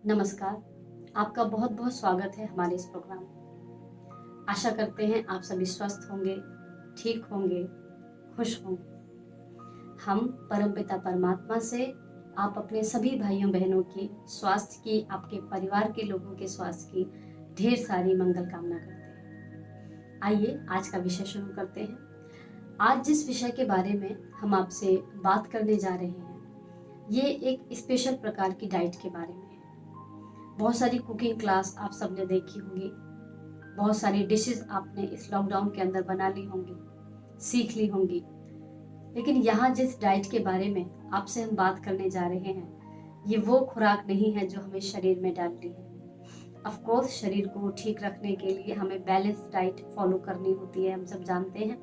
नमस्कार, आपका बहुत बहुत स्वागत है हमारे इस प्रोग्राम में। आशा करते हैं आप सभी स्वस्थ होंगे, ठीक होंगे, खुश होंगे। हम परमपिता परमात्मा से आप अपने सभी भाइयों बहनों की स्वास्थ्य की, आपके परिवार के लोगों के स्वास्थ्य की ढेर सारी मंगल कामना करते हैं। आइए आज का विषय शुरू करते हैं। आज जिस विषय के बारे में हम आपसे बात करने जा रहे हैं, ये एक स्पेशल प्रकार की डाइट के बारे में है। बहुत सारी कुकिंग क्लास आप सबने देखी होंगी, बहुत सारी डिशेस आपने इस लॉकडाउन के अंदर बना ली होंगी, सीख ली होंगी। लेकिन यहाँ जिस डाइट के बारे में आपसे हम बात करने जा रहे हैं, ये वो खुराक नहीं है जो हमें शरीर में डालनी है। ऑफ कोर्स शरीर को ठीक रखने के लिए हमें बैलेंस डाइट फॉलो करनी होती है, हम सब जानते हैं।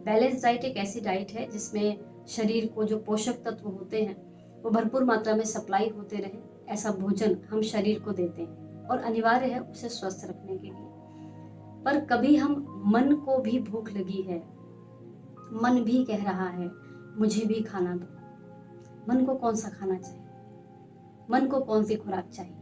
बैलेंस डाइट एक ऐसी डाइट है जिसमें शरीर को जो पोषक तत्व होते हैं वो भरपूर मात्रा में सप्लाई होते रहे, ऐसा भोजन हम शरीर को देते हैं और अनिवार्य है उसे स्वस्थ रखने के लिए। पर कभी हम मन को भी भूख लगी है, मन भी कह रहा है मुझे भी खाना दो। मन को कौन सा खाना चाहिए, मन को कौन सी खुराक चाहिए,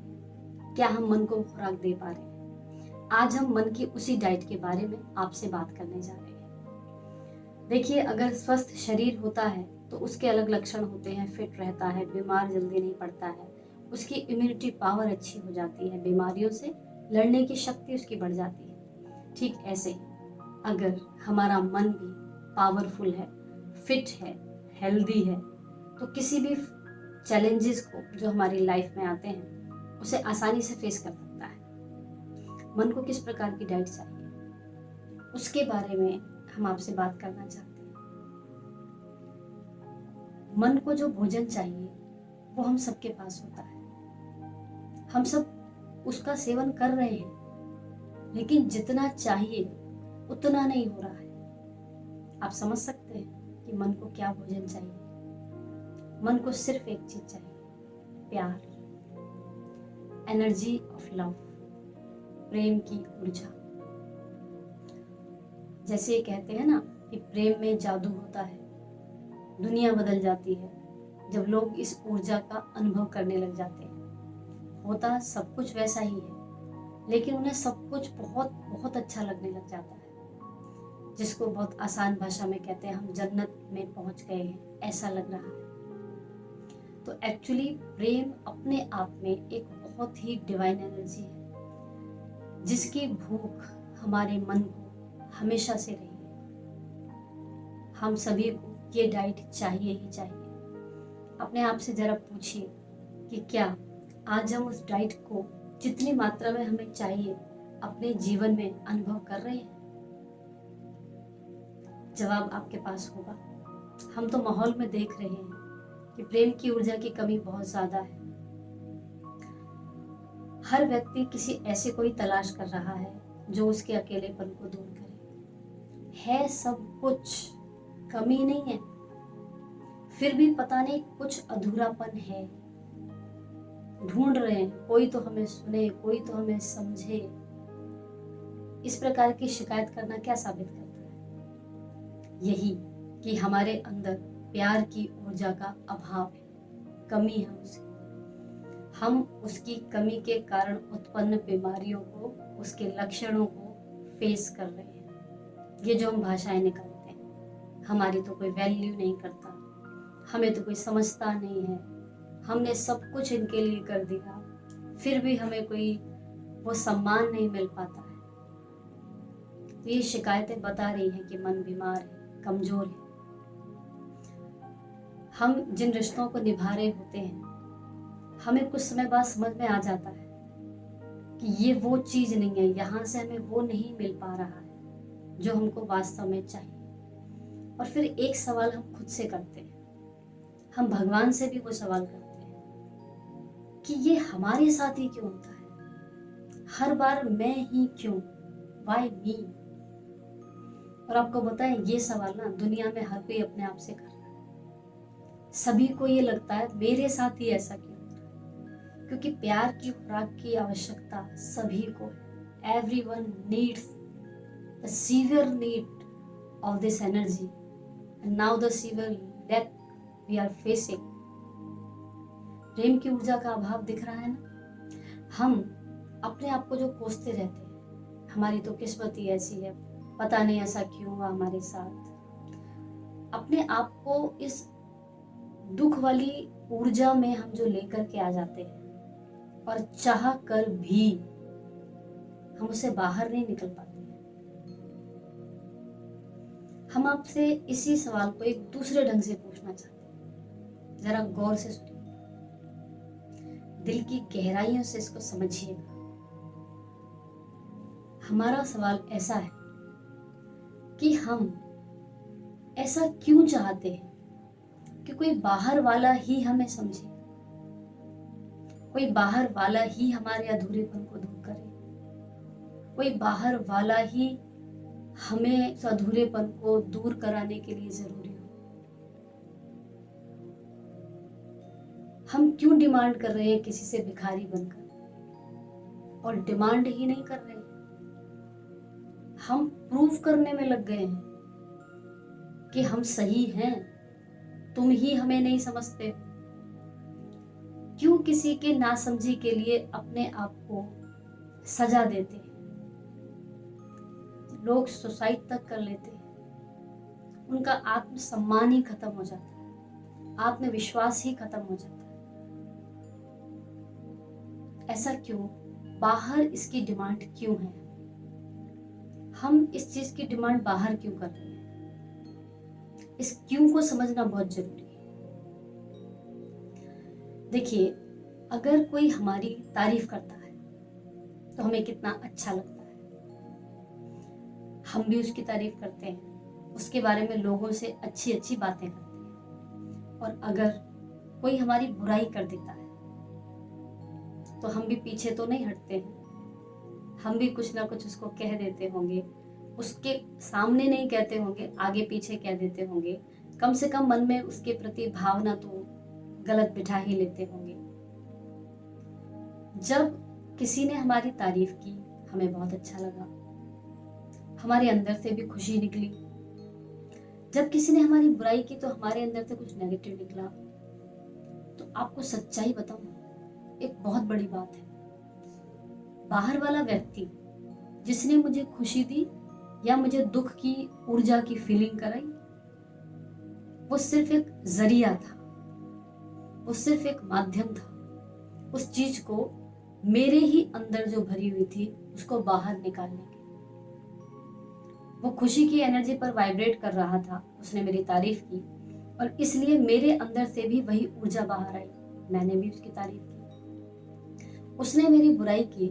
क्या हम मन को खुराक दे पा रहे हैं? आज हम मन की उसी डाइट के बारे में आपसे बात करने जा रहे हैं। देखिए, अगर स्वस्थ शरीर होता है तो उसके अलग लक्षण होते हैं। फिट रहता है, बीमार जल्दी नहीं पड़ता है, उसकी इम्यूनिटी पावर अच्छी हो जाती है, बीमारियों से लड़ने की शक्ति उसकी बढ़ जाती है। ठीक ऐसे ही अगर हमारा मन भी पावरफुल है, फिट है, हेल्दी है, तो किसी भी चैलेंजेस को जो हमारी लाइफ में आते हैं उसे आसानी से फेस कर सकता है। मन को किस प्रकार की डाइट चाहिए, उसके बारे में हम आपसे बात करना चाहते हैं। मन को जो भोजन चाहिए वो हम सबके पास होता है, हम सब उसका सेवन कर रहे हैं, लेकिन जितना चाहिए उतना नहीं हो रहा है। आप समझ सकते हैं कि मन को क्या भोजन चाहिए। मन को सिर्फ एक चीज चाहिए, प्यार, एनर्जी ऑफ लव, प्रेम की ऊर्जा। जैसे ये कहते हैं ना कि प्रेम में जादू होता है, दुनिया बदल जाती है जब लोग इस ऊर्जा का अनुभव करने लग जाते हैं। होता सब कुछ वैसा ही है, लेकिन उन्हें सब कुछ बहुत बहुत अच्छा लगने लग जाता है, जिसको बहुत आसान भाषा में कहते हैं हम जन्नत में पहुंच गए हैं, ऐसा लग रहा है। तो एक्चुअली प्रेम अपने आप में एक बहुत ही डिवाइन एनर्जी है, जिसकी भूख हमारे मन को हमेशा से रही है। हम सभी को ये डाइट चाहिए ही चाहिए। अपने आप से जरा पूछिए कि क्या आज हम उस डाइट को जितनी मात्रा में हमें चाहिए अपने जीवन में अनुभव कर रहे हैं? जवाब आपके पास होगा। हम तो माहौल में देख रहे हैं कि प्रेम की ऊर्जा की कमी बहुत ज्यादा है। हर व्यक्ति किसी ऐसे कोई तलाश कर रहा है जो उसके अकेलेपन को दूर करे। है सब कुछ, कमी नहीं है, फिर भी पता नहीं कुछ अधूरापन है। ढूंढ रहे हैं कोई तो हमें सुने, कोई तो हमें समझे। इस प्रकार की शिकायत करना क्या साबित करता है? यही कि हमारे अंदर प्यार की ऊर्जा का अभाव है, कमी है उसकी। हम उसकी कमी के कारण उत्पन्न बीमारियों को, उसके लक्षणों को फेस कर रहे हैं। ये जो हम भाषाएं निकालते हैं, हमारी तो कोई वैल्यू नहीं करता, हमें तो कोई समझता नहीं है, हमने सब कुछ इनके लिए कर दिया, फिर भी हमें कोई वो सम्मान नहीं मिल पाता है। तो ये शिकायतें बता रही हैं कि मन बीमार है, कमजोर है। हम जिन रिश्तों को निभा रहे होते हैं, हमें कुछ समय बाद समझ में आ जाता है कि ये वो चीज नहीं है, यहाँ से हमें वो नहीं मिल पा रहा है जो हमको वास्तव में चाहिए। और फिर एक सवाल हम खुद से करते हैं, हम भगवान से भी वो सवाल करते हैं कि ये हमारे साथ ही क्यों होता है, हर बार मैं ही क्यों, वाई मी। और आपको बताएं, ये सवाल ना दुनिया में हर कोई अपने आप से कर रहा है। सभी को ये लगता है मेरे साथ ही ऐसा क्यों हो रहा है, क्योंकि प्यार की खुराक की आवश्यकता सभी को है। Everyone needs the severe need of this energy, and now the severe lack we are facing. प्रेम की ऊर्जा का अभाव दिख रहा है ना, हम अपने आप को जो कोसते रहते हैं, हमारी तो किस्मत ही ऐसी है, पता नहीं ऐसा क्यों हुआ हमारे साथ, अपने आप को इस दुख वाली ऊर्जा में हम जो लेकर के आ जाते हैं और चाह कर भी हम उससे बाहर नहीं निकल पाते। हम आपसे इसी सवाल को एक दूसरे ढंग से पूछना चाहते हैं, जरा गौर से सुनिए, दिल की गहराइयों से इसको समझिएगा। हमारा सवाल ऐसा है कि हम ऐसा क्यों चाहते हैं कि कोई बाहर वाला ही हमें समझे, कोई बाहर वाला ही हमारे अधूरेपन को दूर करे, कोई बाहर वाला ही हमें उस अधूरेपन को दूर कराने के लिए जरूरी हो। हम क्यों डिमांड कर रहे हैं किसी से भिखारी बनकर, और डिमांड ही नहीं कर रहे, हम प्रूव करने में लग गए हैं कि हम सही हैं, तुम ही हमें नहीं समझते। क्यों किसी के नासमझी के लिए अपने आप को सजा देते हैं, लोग सुसाइड तक कर लेते हैं, उनका आत्मसम्मान ही खत्म हो जाता है, आत्मविश्वास ही खत्म हो जाता है। ऐसा क्यों? बाहर इसकी डिमांड क्यों है? हम इस चीज की डिमांड बाहर क्यों कर रहे हैं? इस क्यों को समझना बहुत जरूरी है। देखिए, अगर कोई हमारी तारीफ करता है तो हमें कितना अच्छा लगता है, हम भी उसकी तारीफ करते हैं, उसके बारे में लोगों से अच्छी अच्छी बातें करते हैं। और अगर कोई हमारी बुराई कर देता है तो हम भी पीछे तो नहीं हटते हैं, हम भी कुछ ना कुछ उसको कह देते होंगे, उसके सामने नहीं कहते होंगे, आगे पीछे कह देते होंगे, कम से कम मन में उसके प्रति भावना तो गलत बिठा ही लेते होंगे। जब किसी ने हमारी तारीफ की, हमें बहुत अच्छा लगा, हमारे अंदर से भी खुशी निकली। जब किसी ने हमारी बुराई की तो हमारे अंदर से कुछ नेगेटिव निकला। तो आपको सच्चाई बताऊं, एक बहुत बड़ी बात है, बाहर वाला व्यक्ति जिसने मुझे खुशी दी या मुझे दुख की ऊर्जा की फीलिंग कराई, वो सिर्फ एक जरिया था, वो सिर्फ एक माध्यम था उस चीज को मेरे ही अंदर जो भरी हुई थी उसको बाहर निकालने की। वो खुशी की एनर्जी पर वाइब्रेट कर रहा था, उसने मेरी तारीफ की और इसलिए मेरे अंदर से भी वही ऊर्जा बाहर आई, मैंने भी उसकी तारीफ की। उसने मेरी बुराई की,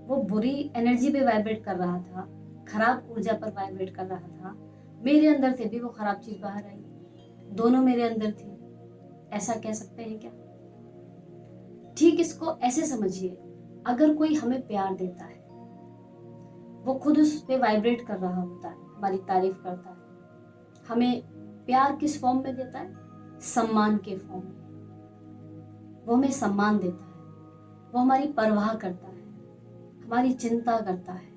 वो बुरी एनर्जी पे वाइब्रेट कर रहा था, खराब ऊर्जा पर वाइब्रेट कर रहा था, मेरे अंदर से भी वो खराब चीज बाहर आई, दोनों मेरे अंदर थी। ऐसा कह सकते हैं क्या? ठीक इसको ऐसे समझिए, अगर कोई हमें प्यार देता है, वो खुद उस पे वाइब्रेट कर रहा होता है, हमारी तारीफ करता है, हमें प्यार किस फॉर्म में देता है? सम्मान के फॉर्म में। वो हमें सम्मान देता है, वो हमारी परवाह करता है, हमारी चिंता करता है,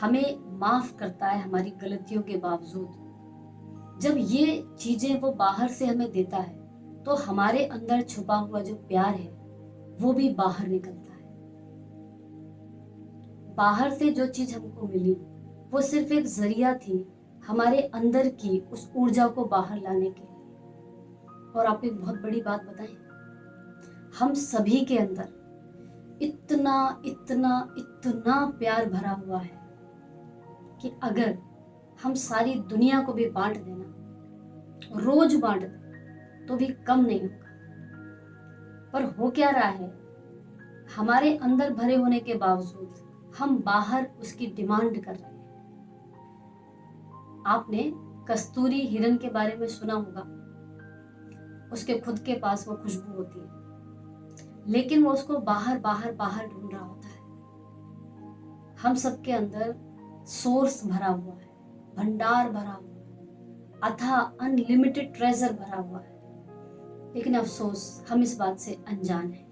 हमें माफ करता है हमारी गलतियों के बावजूद। जब ये चीजें वो बाहर से हमें देता है तो हमारे अंदर छुपा हुआ जो प्यार है वो भी बाहर निकलता है। बाहर से जो चीज हमको मिली वो सिर्फ एक जरिया थी हमारे अंदर की उस ऊर्जा को बाहर लाने के लिए। और आपको एक बहुत बड़ी बात बताएं, हम सभी के अंदर इतना इतना इतना प्यार भरा हुआ है कि अगर हम सारी दुनिया को भी बांट देना, रोज बांट दें, तो भी कम नहीं होगा। पर हो क्या रहा है, हमारे अंदर भरे होने के बावजूद हम बाहर उसकी डिमांड कर रहे हैं। आपने कस्तूरी हिरण के बारे में सुना होगा, उसके खुद के पास वो खुशबू होती है, लेकिन वो उसको बाहर बाहर बाहर ढूंढ रहा होता है। हम सबके अंदर सोर्स भरा हुआ है, भंडार भरा हुआ है, अथाह अनलिमिटेड ट्रेजर भरा हुआ है, लेकिन अफसोस हम इस बात से अनजान हैं।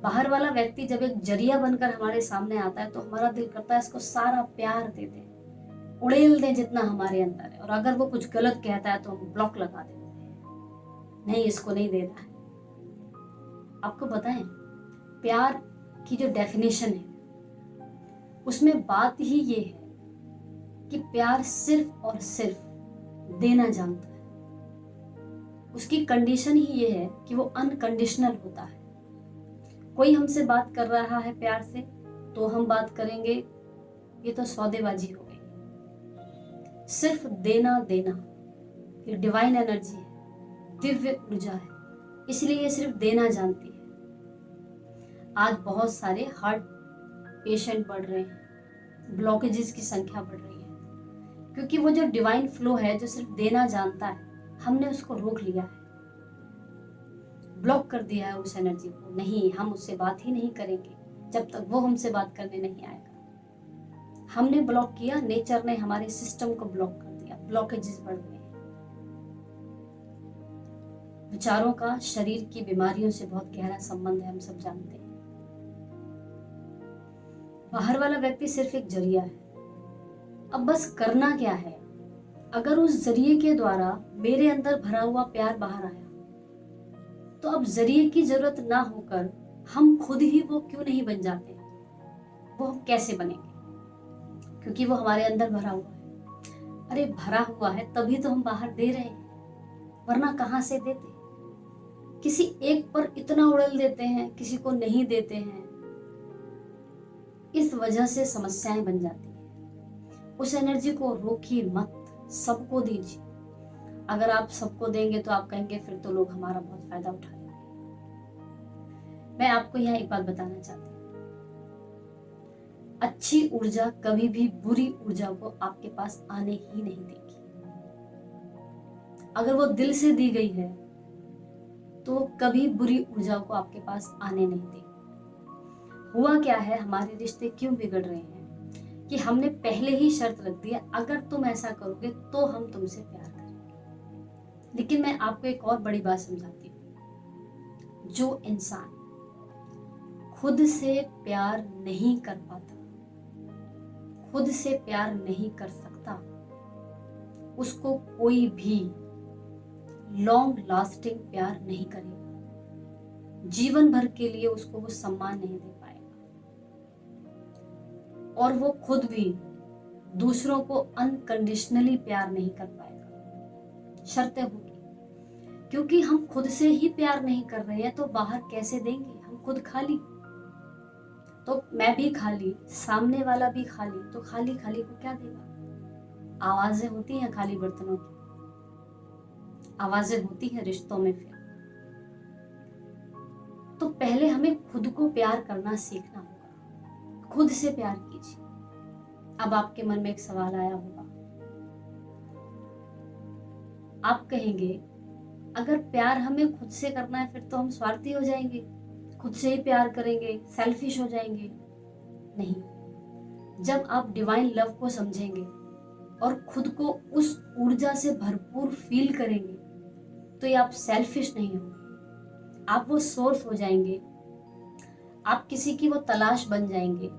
बाहर वाला व्यक्ति जब एक जरिया बनकर हमारे सामने आता है तो हमारा दिल करता है इसको सारा प्यार दे दें, उड़ेल दें जितना हमारे अंदर है, और अगर वो कुछ गलत कहता है तो हम ब्लॉक लगा देते हैं, नहीं इसको नहीं देना है। आपको बताएं, प्यार की जो डेफिनेशन है उसमें बात ही ये है कि प्यार सिर्फ और सिर्फ देना जानता है। उसकी कंडीशन ही ये है कि वो अनकंडीशनल होता है। कोई हमसे बात कर रहा है प्यार से तो हम बात करेंगे, ये तो सौदेबाजी हो गई। सिर्फ देना देना, ये डिवाइन एनर्जी है, दिव्य ऊर्जा है, इसलिए ये सिर्फ देना जानती है। आज बहुत सारे हार्ट पेशेंट बढ़ रहे हैं, ब्लॉकेजेस की संख्या बढ़ रही है, क्योंकि वो जो डिवाइन फ्लो है जो सिर्फ देना जानता है, हमने उसको रोक लिया है, ब्लॉक कर दिया है उस एनर्जी को। नहीं, हम उससे बात ही नहीं करेंगे जब तक वो हमसे बात करने नहीं आएगा। हमने ब्लॉक किया, नेचर ने हमारे सिस्टम को ब्लॉक कर दिया, ब्लॉकेजेस बढ़ गए। विचारों का शरीर की बीमारियों से बहुत गहरा संबंध है, हम सब जानते हैं। बाहर वाला व्यक्ति सिर्फ एक जरिया है। अब बस करना क्या है, अगर उस जरिए के द्वारा मेरे अंदर भरा हुआ प्यार बाहर आया तो अब जरिए की जरूरत ना होकर हम खुद ही वो क्यों नहीं बन जाते। वो हम कैसे बनेंगे, क्योंकि वो हमारे अंदर भरा हुआ है। अरे भरा हुआ है तभी तो हम बाहर दे रहे हैं, वरना कहां से देते। किसी एक पर इतना उड़ेल देते हैं, किसी को नहीं देते हैं, इस वजह से समस्याएं बन जाती हैं। उस एनर्जी को रोकिए मत, सबको दीजिए। अगर आप सबको देंगे तो आप कहेंगे फिर तो लोग हमारा बहुत फायदा उठा लेंगे। मैं आपको यहाँ एक बात बताना चाहती हूँ, अच्छी ऊर्जा कभी भी बुरी ऊर्जा को आपके पास आने ही नहीं देगी। अगर वो दिल से दी गई है तो कभी बुरी ऊर्जा को आपके पास आने नहीं देगी। हुआ क्या है, हमारे रिश्ते क्यों बिगड़ रहे हैं कि हमने पहले ही शर्त रख दी, अगर तुम ऐसा करोगे तो हम तुमसे प्यार करेंगे। लेकिन मैं आपको एक और बड़ी बात समझाती हूँ, जो इंसान खुद से प्यार नहीं कर पाता, खुद से प्यार नहीं कर सकता, उसको कोई भी लॉन्ग लास्टिंग प्यार नहीं करेगा। जीवन भर के लिए उसको वो सम्मान नहीं दे पाएगा, और वो खुद भी दूसरों को अनकंडीशनली प्यार नहीं कर पाएगा। शर्तें होगी, क्योंकि हम खुद से ही प्यार नहीं कर रहे हैं तो बाहर कैसे देंगे। हम खुद खाली, तो मैं भी खाली, सामने वाला भी खाली, तो खाली खाली को क्या देगा। आवाजें होती हैं खाली बर्तनों की, आवाजें होती हैं रिश्तों में। फिर तो पहले हमें खुद को प्यार करना सीखना होगा, खुद से प्यार कीजिए। अब आपके मन में एक सवाल आया होगा, आप कहेंगे अगर प्यार हमें खुद से करना है फिर तो हम स्वार्थी हो जाएंगे, खुद से ही प्यार करेंगे, सेल्फिश हो जाएंगे। नहीं, जब आप डिवाइन लव को समझेंगे और खुद को उस ऊर्जा से भरपूर फील करेंगे तो ये आप सेल्फिश नहीं होंगे, आप वो सोर्स हो जाएंगे। आप किसी की वो तलाश बन जाएंगे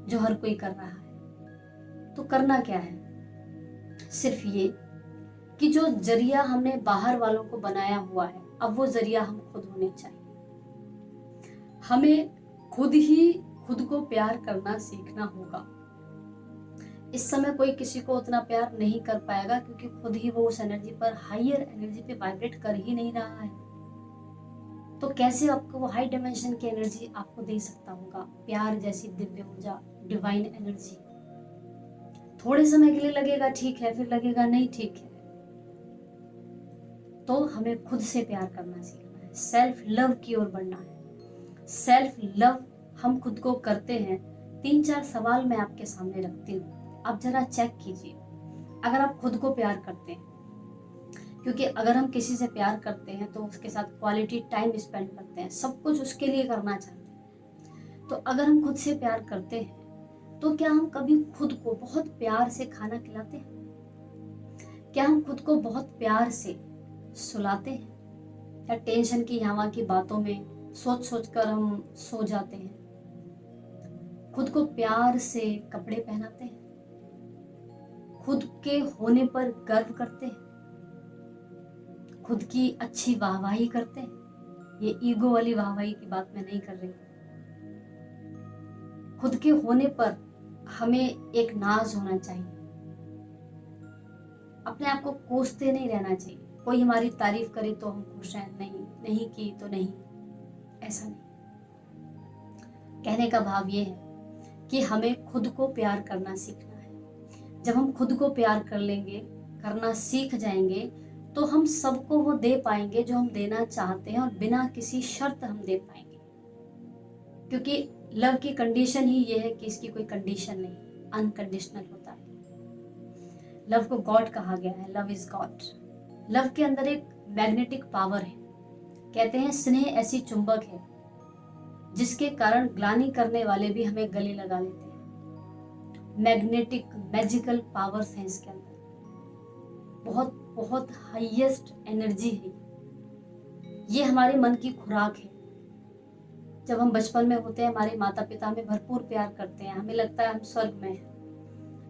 जो हर कोई कर रहा है। तो करना क्या है, सिर्फ ये कि जो जरिया हमने बाहर वालों को बनाया हुआ है, अब वो जरिया हम खुद होने चाहिए। हमें खुद ही खुद को प्यार करना सीखना होगा। इस समय कोई किसी को उतना प्यार नहीं कर पाएगा, क्योंकि खुद ही वो उस एनर्जी पर, हायर एनर्जी पे वाइब्रेट कर ही नहीं रहा है। तो कैसे आपको वो हाई डायमेंशन की एनर्जी आपको दे सकता होगा, प्यार जैसी दिव्य ऊर्जा, डिवाइन एनर्जी। थोड़े समय के लिए लगेगा ठीक है, फिर लगेगा नहीं ठीक है। तो हमें खुद से प्यार करना सीखना है, सेल्फ लव की ओर बढ़ना है। सेल्फ लव हम खुद को करते हैं। 3-4 सवाल मैं आपके सामने रखती हूँ, आप जरा चेक कीजिए अगर आप खुद को प्यार करते हैं। क्योंकि अगर हम किसी से प्यार करते हैं तो उसके साथ क्वालिटी टाइम स्पेंड करते हैं, सब कुछ उसके लिए करना चाहते हैं। तो अगर हम खुद से प्यार करते हैं तो क्या हम कभी खुद को बहुत प्यार से खाना खिलाते हैं? क्या हम खुद को बहुत प्यार से सुलाते हैं? या टेंशन की यहाँ की बातों में सोच सोच कर हम सो जाते हैं? खुद को प्यार से कपड़े पहनाते हैं? खुद के होने पर गर्व करते हैं? खुद की अच्छी वाहवाही करते हैं? ये ईगो वाली वाहवाही की बात मैं नहीं कर रही। खुद के होने पर हमें एक नाज होना चाहिए, अपने आप को कोसते नहीं रहना चाहिए। कोई हमारी तारीफ करे तो हम खुश हैं, नहीं की तो नहीं, ऐसा नहीं। कहने का भाव ये है कि हमें खुद को प्यार करना सीखना है। जब हम खुद को प्यार कर लेंगे, करना सीख जाएंगे, तो हम सबको वो दे पाएंगे जो हम देना चाहते हैं, और बिना किसी शर्त हम दे पाएंगे। क्योंकि लव की कंडीशन ही ये है कि इसकी कोई कंडीशन नहीं, अनकंडीशनल होता है। लव को गॉड कहा गया है, लव इज गॉड। लव के अंदर एक मैग्नेटिक पावर है। कहते हैं स्नेह ऐसी चुंबक है जिसके कारण ग्लानि करने वाले भी हमें गले लगा लेते हैं। मैग्नेटिक मैजिकल पावर्स हैं इसके अंदर, बहुत बहुत हाईएस्ट एनर्जी है। ये हमारे मन की खुराक है। जब हम बचपन में होते हैं, हमारे माता पिता हमें भरपूर प्यार करते हैं, हमें लगता है हम स्वर्ग में हैं।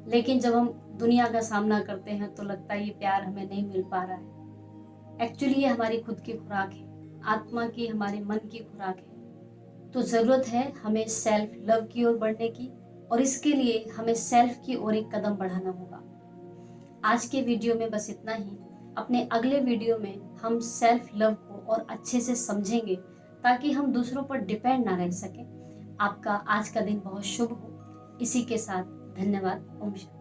लेकिन जब हम दुनिया का सामना करते हैं तो लगता है ये प्यार हमें नहीं मिल पा रहा है। एक्चुअली ये हमारी खुद की खुराक है, आत्मा की, हमारे मन की खुराक है। तो जरूरत है हमें सेल्फ लव की ओर बढ़ने की, और इसके लिए हमें सेल्फ की ओर एक कदम बढ़ाना होगा। आज के वीडियो में बस इतना ही। अपने अगले वीडियो में हम सेल्फ लव को और अच्छे से समझेंगे, ताकि हम दूसरों पर डिपेंड ना रह सके। आपका आज का दिन बहुत शुभ हो। इसी के साथ धन्यवाद। ओम शांति।